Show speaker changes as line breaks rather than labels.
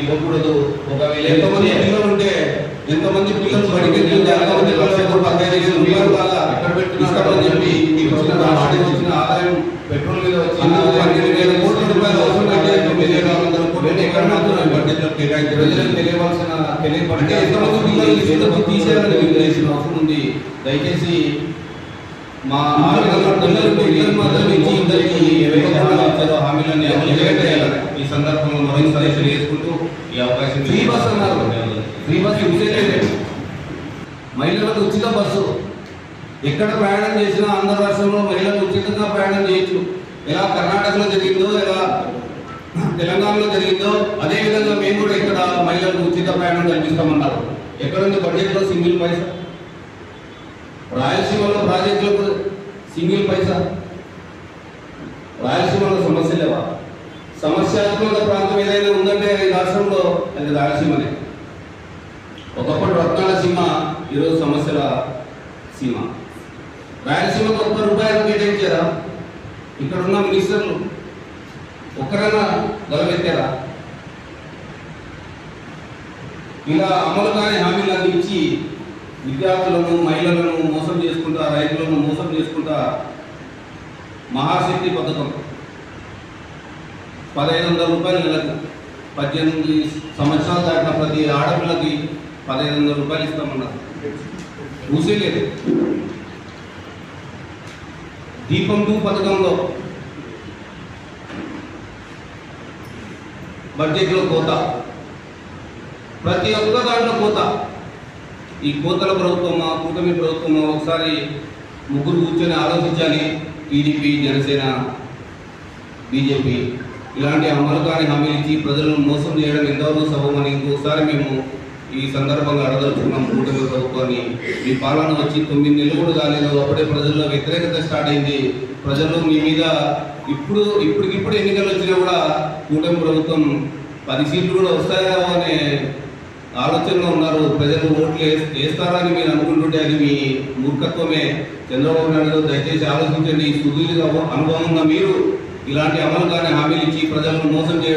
ఇవ్వకూడదు. ఒకవేళ ఎంతమంది పిల్లలు ఉంటే ఎంతమంది పిల్లలు బడికి ఎక్కడ పెట్టుకున్నారని చెప్పి మీకు వచ్చిన ఆదాయం పెట్రోల్ మీద వచ్చి 12,000 కోట్ల రూపాయలు అవసరం అంటే 9,400 కోట్లు ఎక్కడ మాత్రం బడ్జెట్ లో కేటాయించి ప్రజలకు తెలియపడితే ఎంతమంది పిల్లలు తీసేయాలని నిర్ణయించిన అవసరం ఉంది. దయచేసి మా పిల్లలు మాత్రం ఇచ్చి ఇద్దరికి ఏవైతే హామీలన్నీ అమలు చేయాలి. ఈ సందర్భంలో మరోసారి తెలియజేసుకుంటూ ఈ అవకాశం ఫ్రీ బస్ అన్నారు. ఫ్రీ బస్ లేదు, మహిళలకు ఉచిత బస్సు. ఎక్కడ ప్రయాణం చేసినా ఆంధ్ర రాష్ట్రంలో మహిళలకు ఉచితంగా ప్రయాణం చేయొచ్చు. ఎలా కర్ణాటకలో జరిగిందో, ఎలా తెలంగాణలో జరిగిందో అదేవిధంగా మేము కూడా ఇక్కడ మహిళలకు ఉచిత ప్రయాణం కల్పిస్తామన్నారు. ఎక్కడుంది బడ్జెట్లో సింగిల్ పైసా? రాయలసీమలో ప్రాజెక్టులకు సింగిల్ పైసా? రాయలసీమలో సమస్య లేవా? సమస్యాత్మక ప్రాంతం ఏదైనా ఉందంటే ఈ రాష్ట్రంలో అది రాయలసీమనే. ఒకప్పుడు రత్నాల సీమ, ఈరోజు సమస్యల సీమ. రాయలసీమకు ₹1 కేటాయించారా? ఇక్కడ ఉన్న మినిస్టర్లు ఒక్కరైనా గలవెత్తారా? ఇలా అమలు కాని హామీలన్నీ ఇచ్చి విద్యార్థులను, మహిళలను మోసం చేసుకుంటా, రైతులను మోసం చేసుకుంటా మహాశక్తి పథకం ₹1,500 నెలకు, 18 సంవత్సరాలు దాటిన ప్రతి ఆడపిల్లకి ₹1,500 ఇస్తామన్నారు. ఊసేలేదు. దీపం 2 పథకంలో బడ్జెట్లో కోత, ప్రతి ఒక్క దాంట్లో కోత. ఈ కోతల ప్రభుత్వమా, కూటమి ప్రభుత్వమా? ఒకసారి ముగ్గురు కూర్చొని ఆలోచించాలి. టీడీపీ, జనసేన, బీజేపీ ఇలాంటి అమలు కాని హామీలు ఇచ్చి ప్రజలను మోసం చేయడం ఎంతవరకు సబమని ఇంకోసారి మేము ఈ సందర్భంగా అడగదలుచుకున్నాం కూటమి ప్రభుత్వాన్ని. మీ పాలన వచ్చి 9 నెలలు కూడా కాలేదు, అప్పుడే ప్రజల్లో వ్యతిరేకత స్టార్ట్ అయింది. ప్రజలు మీ మీద ఇప్పటికిప్పుడు ఎన్నికలు వచ్చినా కూడా కూటమి ప్రభుత్వం 10 సీట్లు కూడా వస్తాయో అనే ఆలోచనలో ఉన్నారు. ప్రజలు ఓట్లు వేస్తారని మీరు అనుకుంటుంటే అది మీ మూర్ఖత్వమే. చంద్రబాబు నాయుడు దయచేసి ఆలోచించండి. సుదీర్ఘ అనుభవంగా మీరు ఇలాంటి అమలు కానీ హామీలు ఇచ్చి ప్రజలను మోసం చేయడం